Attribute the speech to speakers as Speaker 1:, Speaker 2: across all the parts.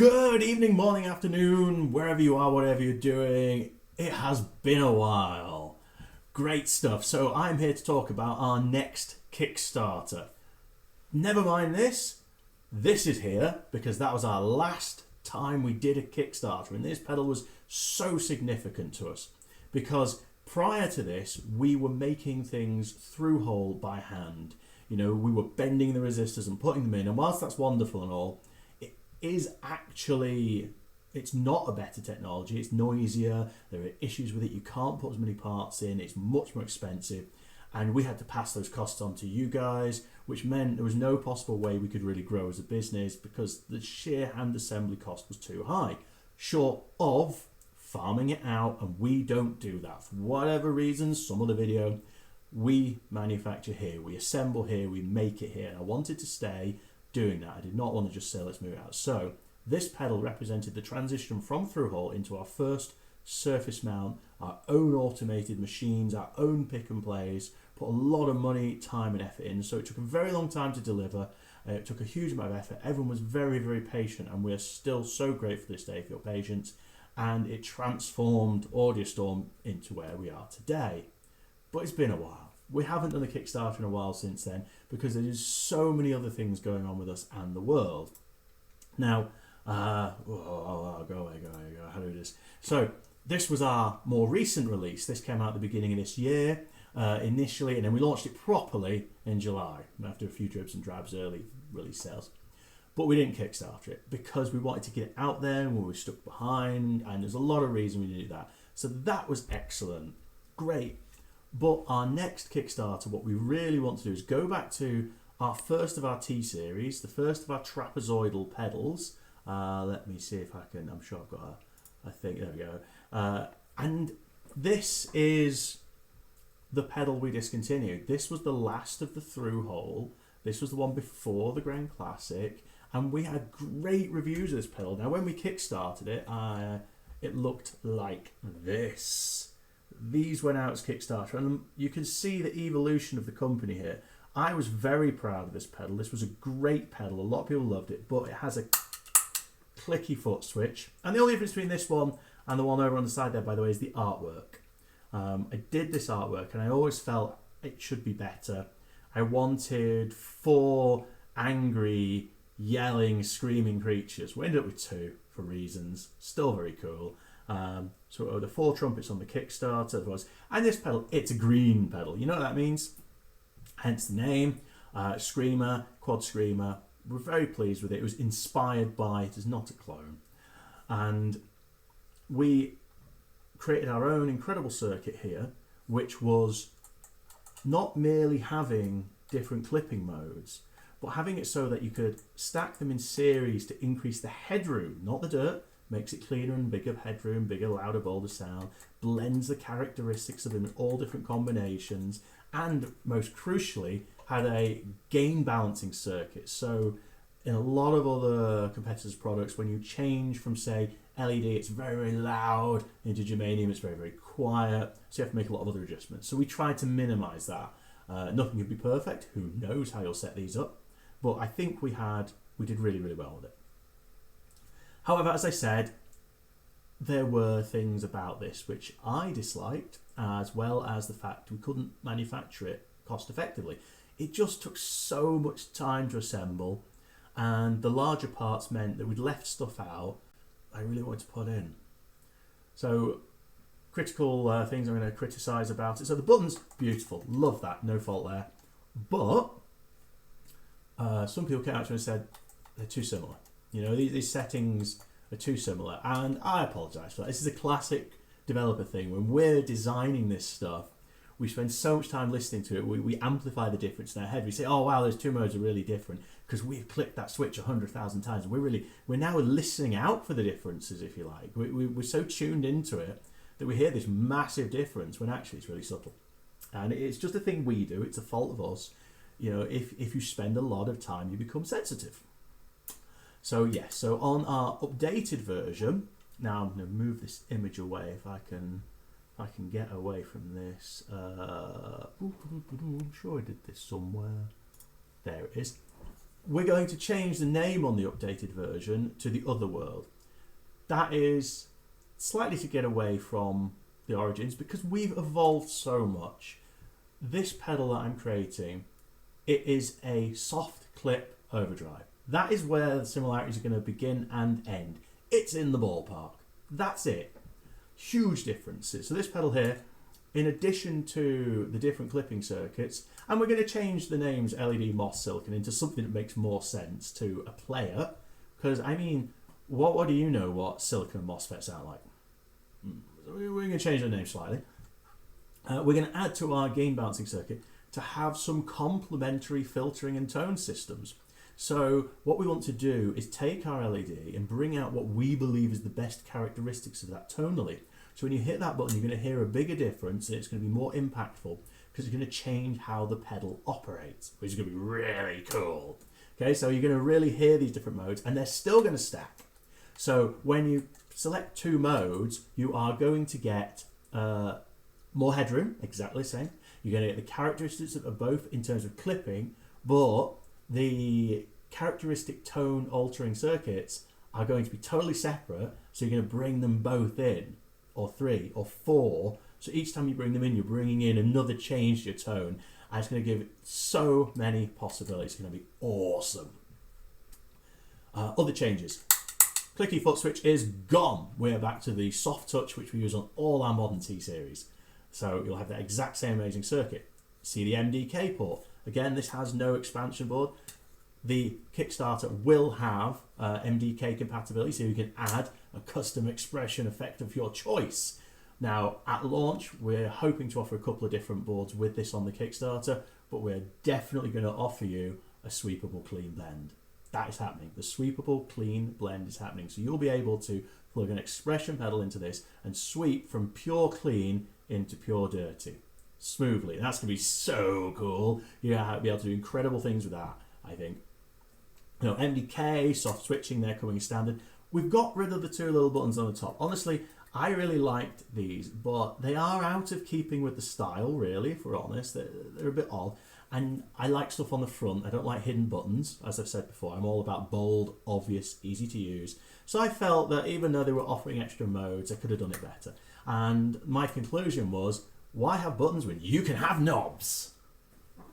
Speaker 1: Good evening, morning, afternoon, wherever you are, whatever you're doing. It has been a while. Great stuff. So I'm here to talk about our next Kickstarter. Never mind this. This is here because that was our last time we did a Kickstarter, and this pedal was so significant to us because prior to this we were making things through hole by hand. You know, we were bending the resistors and putting them in, and whilst that's wonderful and all, it's not a better technology. It's noisier, there are issues with it, you can't put as many parts in, it's much more expensive, and we had to pass those costs on to you guys, which meant there was no possible way we could really grow as a business because the sheer hand assembly cost was too high, short of farming it out. And we don't do that for whatever reasons. Some other video, we manufacture here, we assemble here, we make it here, and I wanted to stay doing that. I did not want to just say let's move it out. So this pedal represented the transition from through-hole into our first surface mount, our own automated machines, our own pick and plays, put a lot of money, time and effort in. So it took a very long time to deliver. It took a huge amount of effort. Everyone was very, very patient, and we're still so grateful this day for your patience. And it transformed Audiostorm into where we are today. But it's been a while. We haven't done a Kickstarter in a while since then because there's so many other things going on with us and the world. Now, go away, how do we do this? So this was our more recent release. This came out at the beginning of this year initially, and then we launched it properly in July after a few dribs and drabs early release sales. But we didn't Kickstarter it because we wanted to get it out there and we were stuck behind, and there's a lot of reasons we didn't do that. So that was excellent, great. But our next Kickstarter, what we really want to do is go back to our first of our T-Series, the first of our trapezoidal pedals. Let me see if I can, I'm sure I've got a thing, there we go. And this is the pedal we discontinued. This was the last of the through-hole. This was the one before the Grand Classic. And we had great reviews of this pedal. Now, when we Kickstarted it, it looked like this. These went out as Kickstarter, and you can see the evolution of the company here. I was very proud of this pedal. This was a great pedal. A lot of people loved it, but it has a clicky foot switch. And the only difference between this one and the one over on the side there, by the way, is the artwork. I did this artwork, and I always felt it should be better. I wanted 4 angry, yelling, screaming creatures. We ended up with 2 for reasons. Still very cool. So the 4 trumpets on the Kickstarter was, and this pedal, it's a green pedal. You know what that means? Hence the name, Screamer, Quad Screamer. We're very pleased with it. It was inspired by, it is not a clone. And we created our own incredible circuit here, which was not merely having different clipping modes, but having it so that you could stack them in series to increase the headroom, not the dirt. Makes it cleaner and bigger headroom, bigger, louder, bolder sound, blends the characteristics of them in all different combinations, and most crucially, had a gain balancing circuit. So in a lot of other competitors' products, when you change from, say, LED, it's very, very loud, into germanium, it's very, very quiet, so you have to make a lot of other adjustments. So we tried to minimize that. Nothing could be perfect. Who knows how you'll set these up? But I think we did really, really well with it. However, as I said, there were things about this which I disliked, as well as the fact we couldn't manufacture it cost effectively. It just took so much time to assemble, and the larger parts meant that we'd left stuff out I really wanted to put in. So, critical things I'm going to criticise about it. So the buttons, beautiful, love that, no fault there. But some people came out to me and said they're too similar. You know, these settings are too similar, and I apologise for that. This is a classic developer thing. When we're designing this stuff, we spend so much time listening to it, we amplify the difference in our head. We say, oh wow, those 2 modes are really different because we've clicked that switch 100,000 times. And we're now listening out for the differences, if you like. We're so tuned into it that we hear this massive difference when actually it's really subtle. And it's just a thing we do. It's a fault of us. You know, if you spend a lot of time, you become sensitive. So yes, so on our updated version, now I'm going to move this image away if I can get away from this. I'm sure I did this somewhere. There it is. we're going to change the name on the updated version to the Otherworld. That is slightly to get away from the origins because we've evolved so much. This pedal that I'm creating, it is a soft clip overdrive. That is where the similarities are going to begin and end. It's in the ballpark. That's it. Huge differences. So this pedal here, in addition to the different clipping circuits, and we're going to change the names LED MOS Silicon into something that makes more sense to a player, because I mean, what do you know what silicon MOSFETs sound like? We're going to change the name slightly. We're going to add to our gain balancing circuit to have some complementary filtering and tone systems. So what we want to do is take our LED and bring out what we believe is the best characteristics of that tonally. So when you hit that button, you're going to hear a bigger difference and it's going to be more impactful because it's going to change how the pedal operates, which is going to be really cool. Okay, so you're going to really hear these different modes and they're still going to stack. So when you select 2 modes, you are going to get more headroom, exactly the same. You're going to get the characteristics of both in terms of clipping, but the characteristic tone altering circuits are going to be totally separate, so you're going to bring them both in, or 3 or 4. So each time you bring them in, you're bringing in another change to your tone, and it's going to give so many possibilities. It's going to be awesome. Other changes. Clicky foot switch is gone. We're back to the soft touch which we use on all our modern T-series. So you'll have that exact same amazing circuit. See the MDK port. Again, this has no expansion board. The Kickstarter will have MDK compatibility, so you can add a custom expression effect of your choice. Now, at launch, we're hoping to offer a couple of different boards with this on the Kickstarter, but we're definitely going to offer you a sweepable clean blend. That is happening. The sweepable clean blend is happening. So you'll be able to plug an expression pedal into this and sweep from pure clean into pure dirty smoothly. And that's going to be so cool. You're going to be able to do incredible things with that, I think. You know, MDK, soft switching, they're coming standard. We've got rid of the 2 little buttons on the top. Honestly, I really liked these, but they are out of keeping with the style, really, if we're honest. They're a bit odd. And I like stuff on the front. I don't like hidden buttons, as I've said before. I'm all about bold, obvious, easy to use. So I felt that even though they were offering extra modes, I could have done it better. And my conclusion was, why have buttons when you can have knobs?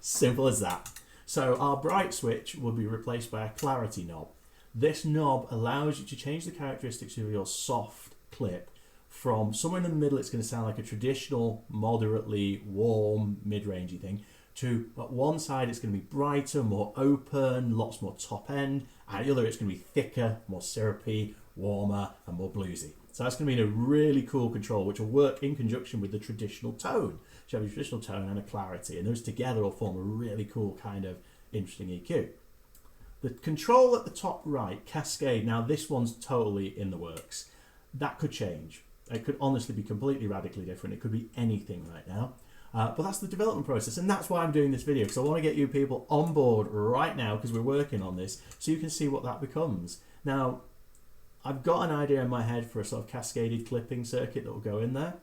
Speaker 1: Simple as that. So our bright switch will be replaced by a clarity knob. This knob allows you to change the characteristics of your soft clip from somewhere in the middle. It's going to sound like a traditional, moderately warm, mid-rangey thing, to at one side it's going to be brighter, more open, lots more top end, and at the other it's going to be thicker, more syrupy, warmer, and more bluesy. So that's going to be a really cool control which will work in conjunction with the traditional tone. So you have a traditional tone and a clarity, and those together will form a really cool kind of interesting EQ. The control at the top right, Cascade, now this one's totally in the works. That could change. It could honestly be completely radically different. It could be anything right now. But that's the development process, and that's why I'm doing this video, because I want to get you people on board right now because we're working on this, so you can see what that becomes. Now, I've got an idea in my head for a sort of cascaded clipping circuit that will go in there.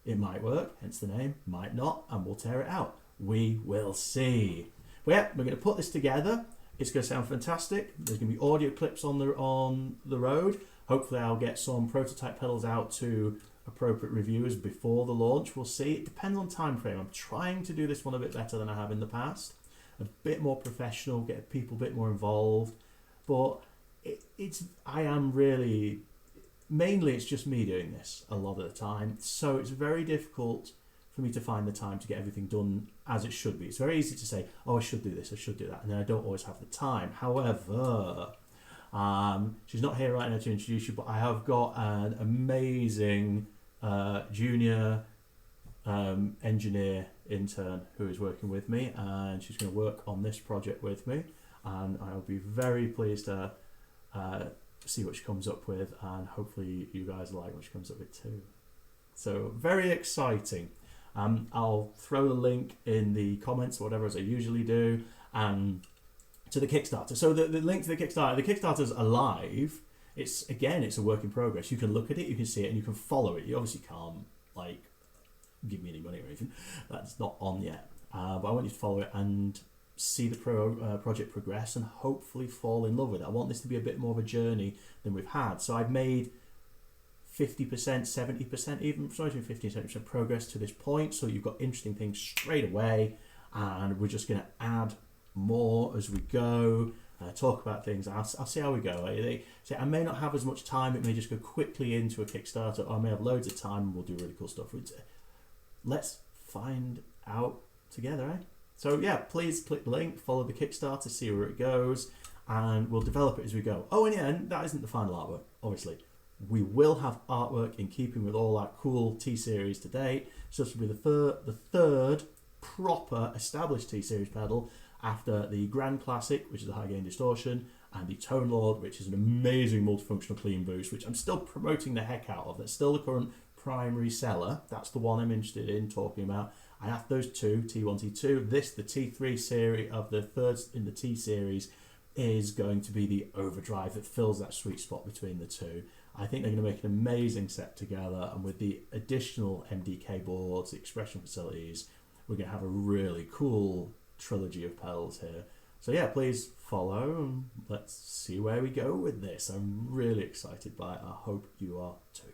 Speaker 1: It might work, hence the name, might not, and we'll tear it out. We will see. But yeah, we're going to put this together. It's going to sound fantastic. There's going to be audio clips on the road. Hopefully I'll get some prototype pedals out to appropriate reviewers before the launch. We'll see. It depends on time frame. I'm trying to do this one a bit better than I have in the past. A bit more professional, get people a bit more involved. But I am really, mainly it's just me doing this a lot of the time. So it's very difficult for me to find the time to get everything done as it should be. It's very easy to say, oh, I should do this, I should do that, and then I don't always have the time. However, she's not here right now to introduce you, but I have got an amazing junior engineer intern who is working with me, and she's going to work on this project with me, and I'll be very pleased to see what she comes up with, and hopefully you guys like what she comes up with too. So very exciting. I'll throw the link in the comments or whatever, as I usually do, to the Kickstarter. So the link to the Kickstarter's alive. It's a work in progress. You can look at it, you can see it, and you can follow it. You obviously can't like give me any money or anything. That's not on yet. But I want you to follow it, and see the project progress and hopefully fall in love with it. I want this to be a bit more of a journey than we've had. So I've made 50%, 70%, even 50-70% progress to this point. So you've got interesting things straight away, and we're just going to add more as we go. Talk about things. I'll see how we go. I may not have as much time. It may just go quickly into a Kickstarter, or I may have loads of time and we'll do really cool stuff. Let's find out together, eh? So yeah, please click the link, follow the Kickstarter, see where it goes, and we'll develop it as we go. Oh, and yeah, and that isn't the final artwork, obviously. We will have artwork in keeping with all our cool T-Series to date. So this will be the third proper established T-Series pedal after the Grand Classic, which is a high gain distortion, and the Tone Lord, which is an amazing multifunctional clean boost, which I'm still promoting the heck out of. That's still the current primary seller. That's the one I'm interested in talking about. I have those two, T1, T2. This, the T3 series of the third in the T series, is going to be the Overdrive that fills that sweet spot between the two. I think they're going to make an amazing set together, and with the additional MDK boards, the expression facilities, we're going to have a really cool trilogy of pedals here. So yeah, please follow and let's see where we go with this. I'm really excited by it. I hope you are too.